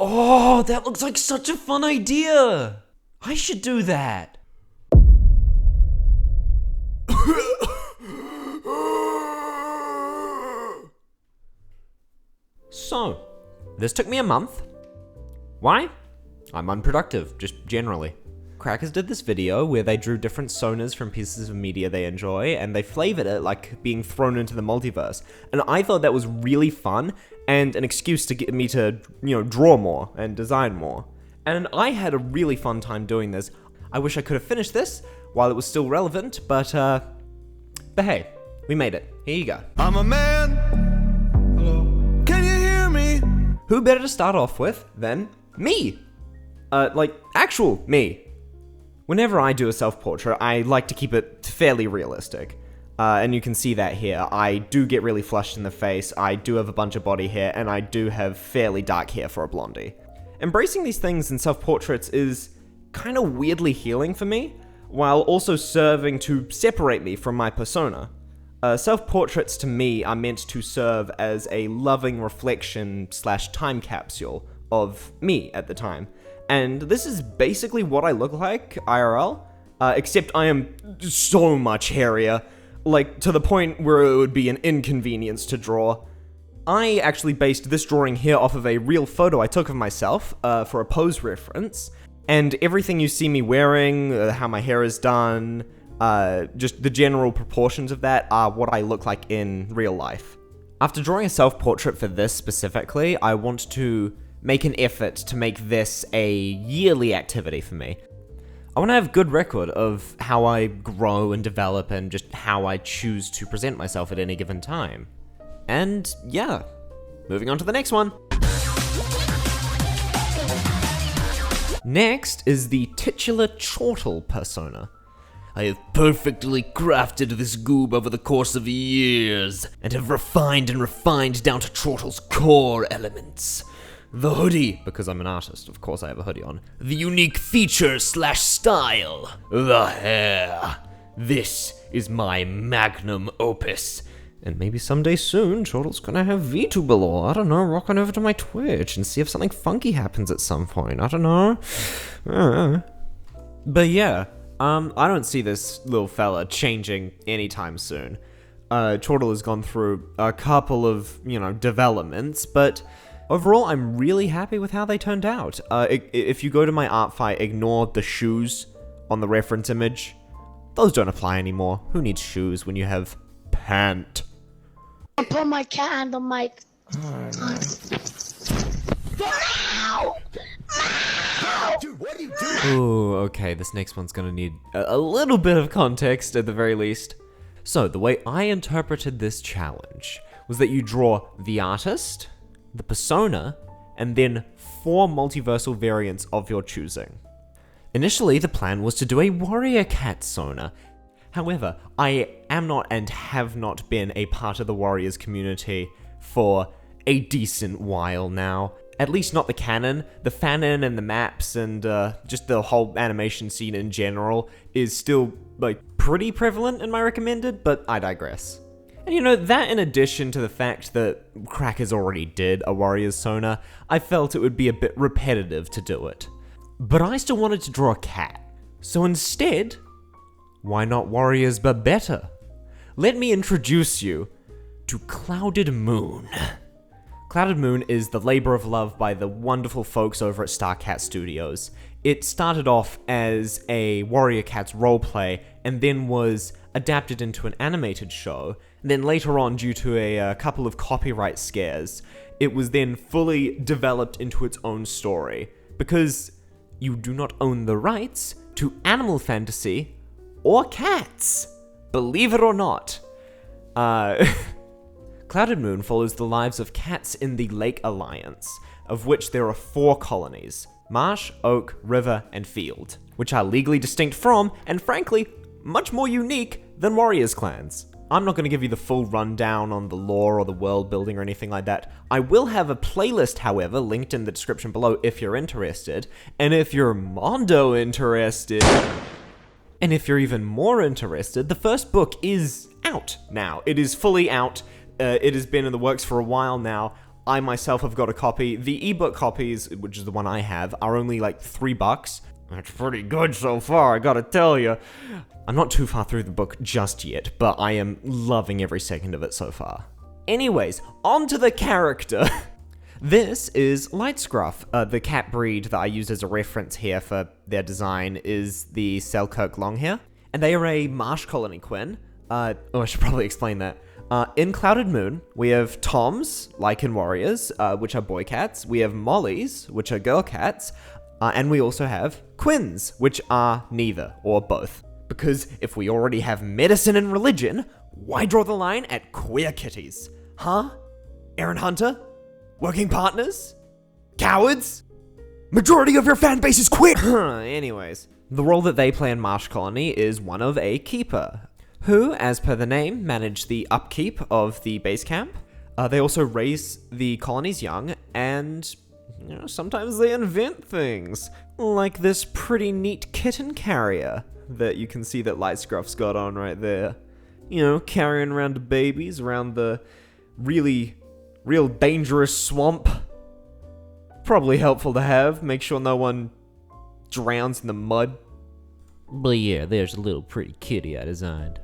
Oh, that looks like such a fun idea! I should do that! So, this took me a month. Why? I'm unproductive, just generally. Crackers did this video where they drew different sonas from pieces of media they enjoy, and they flavored it like being thrown into the multiverse. And I thought that was really fun, and an excuse to get me to, draw more and design more. And I had a really fun time doing this. I wish I could have finished this while it was still relevant, but hey, we made it. Here you go. I'm a man. Hello. Can you hear me? Who better to start off with than me? Actual me. Whenever I do a self-portrait, I like to keep it fairly realistic. And you can see that here. I do get really flushed in the face, I do have a bunch of body hair, and I do have fairly dark hair for a blondie. Embracing these things in self-portraits is kind of weirdly healing for me, while also serving to separate me from my persona. Self-portraits to me are meant to serve as a loving reflection / time capsule of me at the time. And this is basically what I look like, IRL, except I am so much hairier, to the point where it would be an inconvenience to draw. I actually based this drawing here off of a real photo I took of myself, for a pose reference, and everything you see me wearing, how my hair is done, just the general proportions of that are what I look like in real life. After drawing a self-portrait for this specifically, I want to make an effort to make this a yearly activity for me. I want to have good record of how I grow and develop and just how I choose to present myself at any given time. And yeah, moving on to the next one. Next is the titular chortle persona. I have perfectly crafted this goob over the course of years, and have refined down to Chortle's core elements. The hoodie, because I'm an artist, of course I have a hoodie on. The unique feature / style. The hair. This is my magnum opus. And maybe someday soon, Chortle's gonna have VTuber lore. I don't know, rock on over to my Twitch and see if something funky happens at some point. I don't know. But yeah, I don't see this little fella changing anytime soon. Chortle has gone through a couple of, developments, but overall, I'm really happy with how they turned out. If you go to my art file, ignore the shoes on the reference image. Those don't apply anymore. Who needs shoes when you have pant? I put my cat on the mic. Dude, what are you doing? Ooh, okay, this next one's gonna need a little bit of context at the very least. So, the way I interpreted this challenge was that you draw the artist, the persona, and then 4 multiversal variants of your choosing. Initially, the plan was to do a warrior cat sona. However, I am not and have not been a part of the warriors community for a decent while now. At least not the canon. The fanon and the maps and just the whole animation scene in general is still, pretty prevalent in my recommended, but I digress. And that in addition to the fact that Crackers already did a Warriors Sona, I felt it would be a bit repetitive to do it. But I still wanted to draw a cat. So instead, why not Warriors but better? Let me introduce you to Clouded Moon. Clouded Moon is the labor of love by the wonderful folks over at Starcat Studios. It started off as a Warrior Cats roleplay and then was adapted into an animated show. And then later on, due to a couple of copyright scares, it was then fully developed into its own story. Because you do not own the rights to animal fantasy or cats, believe it or not. Clouded Moon follows the lives of cats in the Lake Alliance, of which there are 4 colonies: Marsh, Oak, River, and Field, which are legally distinct from, and frankly, much more unique than Warriors clans. I'm not going to give you the full rundown on the lore or the world building or anything like that. I will have a playlist, however, linked in the description below if you're interested, and if you're Mondo interested, and if you're even more interested, the first book is out now. It is fully out. It has been in the works for a while now. I myself have got a copy. The ebook copies, which is the one I have, are only like $3. That's pretty good so far, I gotta tell you. I'm not too far through the book just yet, but I am loving every second of it so far. Anyways, on to the character. This is Lightscruff. The cat breed that I used as a reference here for their design is the Selkirk Longhair. And they are a marsh colony quinn. I should probably explain that. In Clouded Moon, we have Toms, Lycan Warriors, which are boy cats. We have Mollies, which are girl cats. And we also have Quins, which are neither, or both. Because if we already have medicine and religion, why draw the line at queer kitties? Huh? Aaron Hunter? Working partners? Cowards? Majority of your fan base is queer! Anyways, the role that they play in Marsh Colony is one of a keeper, who, as per the name, manage the upkeep of the base camp. They also raise the colony's young, and sometimes they invent things, like this pretty neat kitten carrier that you can see that Lightscruff's got on right there. Carrying around the babies around the real dangerous swamp. Probably helpful to have, make sure no one drowns in the mud. But yeah, there's a little pretty kitty I designed.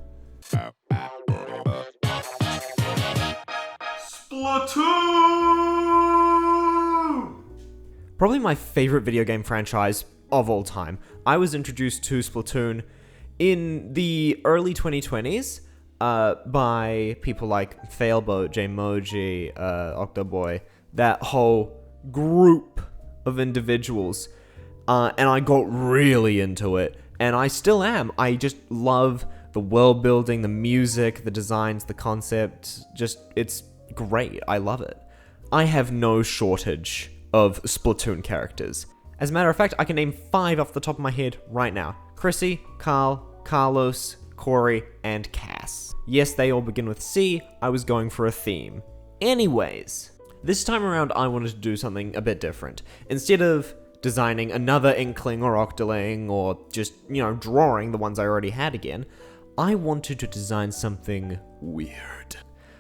Splatoon! Probably my favorite video game franchise of all time. I was introduced to Splatoon in the early 2020s by people like Failboat, Jmoji, Octoboy, that whole group of individuals. And I got really into it. And I still am. I just love the world building, the music, the designs, the concept. It's great. I love it. I have no shortage of Splatoon characters. As a matter of fact, I can name 5 off the top of my head right now. Chrissy, Carl, Carlos, Corey, and Cass. Yes, they all begin with C. I was going for a theme. Anyways, this time around I wanted to do something a bit different. Instead of designing another Inkling or Octoling or just, drawing the ones I already had again, I wanted to design something weird.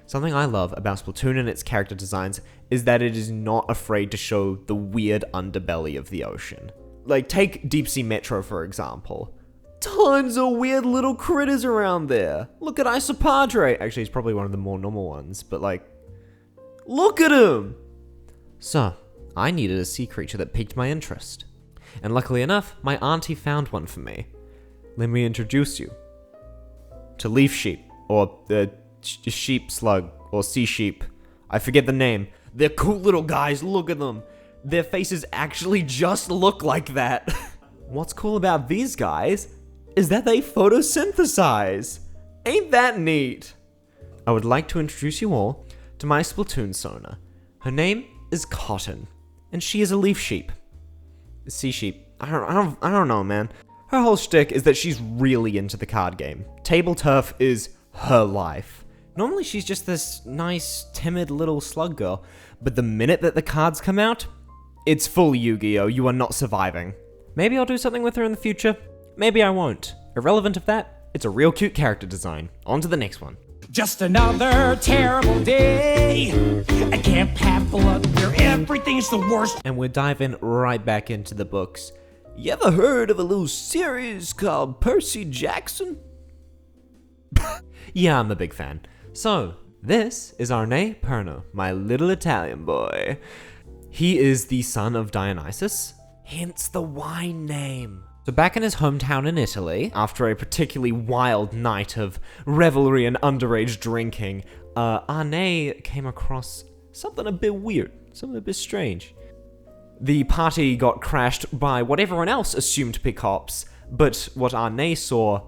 Something I love about Splatoon and its character designs is that it is not afraid to show the weird underbelly of the ocean. Like, take Deep Sea Metro, for example. Tons of weird little critters around there. Look at Isopadre. Actually, he's probably one of the more normal ones, but look at him! So, I needed a sea creature that piqued my interest. And luckily enough, my auntie found one for me. Let me introduce you to Leaf Sheep, or the sheep slug, or sea sheep. I forget the name. They're cool little guys, look at them. Their faces actually just look like that. What's cool about these guys is that they photosynthesize. Ain't that neat? I would like to introduce you all to my Splatoon Sona. Her name is Cotton, and she is a leaf sheep. A sea sheep. I don't know, man. Her whole shtick is that she's really into the card game. Table turf is her life. Normally she's just this nice, timid little slug girl, but the minute that the cards come out, it's full Yu-Gi-Oh! You are not surviving. Maybe I'll do something with her in the future. Maybe I won't. Irrelevant of that, it's a real cute character design. On to the next one. Just another terrible day at Camp Half-Blood where everything's the worst. And we're diving right back into the books. You ever heard of a little series called Percy Jackson? Yeah, I'm a big fan. So, this is Arne Perno, my little Italian boy. He is the son of Dionysus, hence the wine name. So back in his hometown in Italy, after a particularly wild night of revelry and underage drinking, Arne came across something a bit weird, something a bit strange. The party got crashed by what everyone else assumed to be cops, but what Arne saw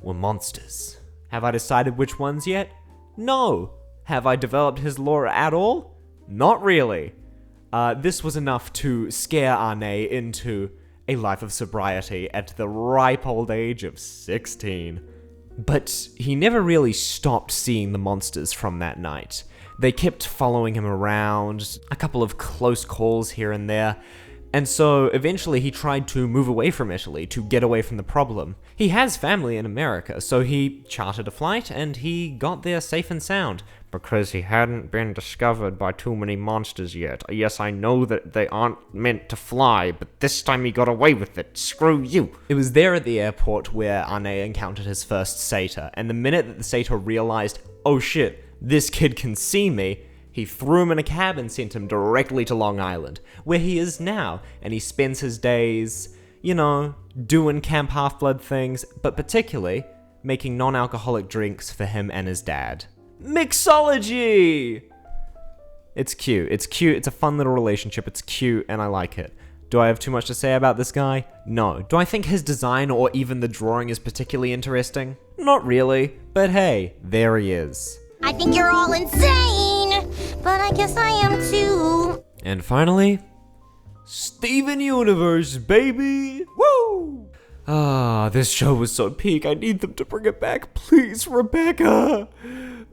were monsters. Have I decided which ones yet? No. Have I developed his lore at all? Not really. This was enough to scare Arne into a life of sobriety at the ripe old age of 16. But he never really stopped seeing the monsters from that night. They kept following him around, a couple of close calls here and there, And so eventually he tried to move away from Italy to get away from the problem. He has family in America, so he chartered a flight and he got there safe and sound. Because he hadn't been discovered by too many monsters yet. Yes, I know that they aren't meant to fly, but this time he got away with it. Screw you. It was there at the airport where Arne encountered his first satyr, and the minute that the satyr realized, oh shit, this kid can see me, he threw him in a cab and sent him directly to Long Island, where he is now, and he spends his days, you know, doing Camp Half-Blood things, but particularly making non-alcoholic drinks for him and his dad. Mixology! It's cute, it's a fun little relationship, it's cute, and I like it. Do I have too much to say about this guy? No. Do I think his design or even the drawing is particularly interesting? Not really, but hey, there he is. I think you're all insane, but I guess I am too. And finally, Steven Universe, baby! Woo! Ah, this show was so peak, I need them to bring it back. Please, Rebecca!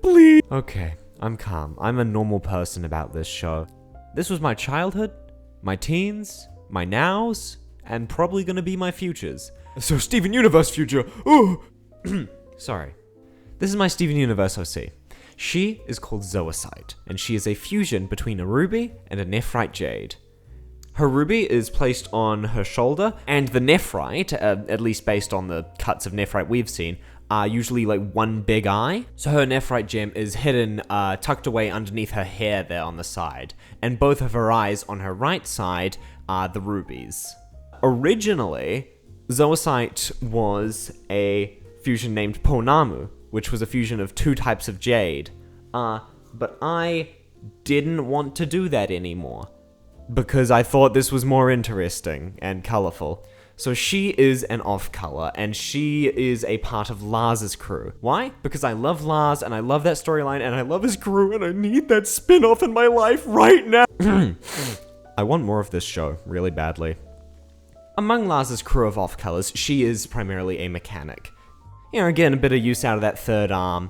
Please. Okay, I'm calm. I'm a normal person about this show. This was my childhood, my teens, my nows, and probably gonna be my futures. So Steven Universe future, ooh! Sorry. This is my Steven Universe OC. She is called Zoisite, and she is a fusion between a ruby and a nephrite jade. Her ruby is placed on her shoulder, and the nephrite, at least based on the cuts of nephrite we've seen, are usually like one big eye. So her nephrite gem is hidden, tucked away underneath her hair there on the side, and both of her eyes on her right side are the rubies. Originally, Zoisite was a fusion named Ponamu, which was a fusion of two types of jade. But I didn't want to do that anymore, because I thought this was more interesting and colorful. So she is an off-color, and she is a part of Lars's crew. Why? Because I love Lars, and I love that storyline, and I love his crew, and I need that spin-off in my life right now. I want more of this show, really badly. Among Lars's crew of off-colors, she is primarily a mechanic. You know, getting a bit of use out of that third arm.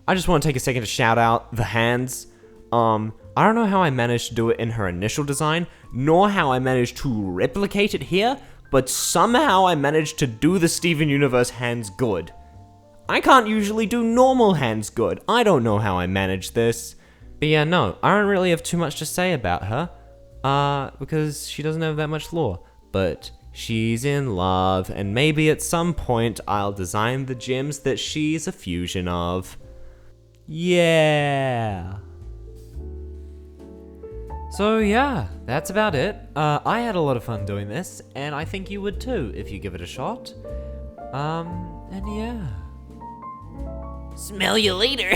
I just want to take a second to shout out the hands. I don't know how I managed to do it in her initial design, nor how I managed to replicate it here, but somehow I managed to do the Steven Universe hands good. I can't usually do normal hands good. I don't know how I managed this. But yeah, no, I don't really have too much to say about her, because she doesn't have that much lore. But she's in love, and maybe at some point I'll design the gems that she's a fusion of. Yeah. So yeah, that's about it. I had a lot of fun doing this, and I think you would too if you give it a shot. And yeah. Smell you later.